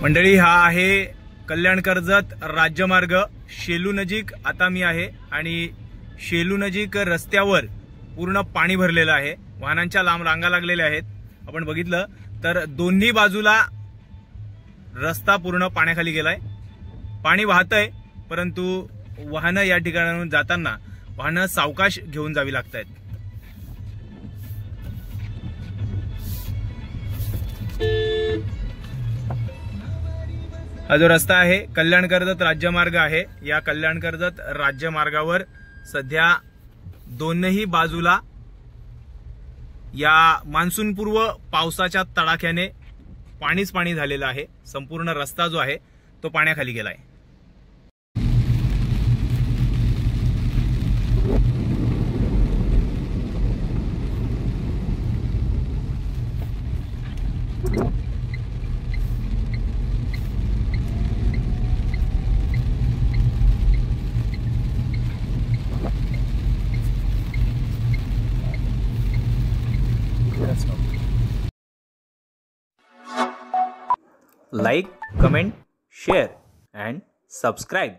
मंडळी, हा आहे कल्याण कर्जत राज्यमार्ग शेलू नजीक आता मी आहे आणि शेलू नजीक रस्त्यावर पूर्ण पाणी भरलेलं आहे। वाहनांच्या लांब रांगा लागलेल्या आहेत। आपण बघितलं तर दोन्ही बाजूला रस्ता पूर्ण पाण्याखाली गेलाय। पाणी वाहतंय, परंतु वाहनं या ठिकाणाहून जाताना वाहनं सावकाश घेऊन जावी लागतायत। हा जो रस्ता आहे कल्याण कर्जत राज्यमार्ग आहे। या कल्याण कर्जत राज्यमार्गावर सध्या दोन्ही बाजूला या मान्सूनपूर्व पावसाच्या तडाख्याने पाणीच पाणी झालेलं आहे। संपूर्ण रस्ता जो आहे तो पाण्याखाली गेलाय। Like, comment, share and subscribe.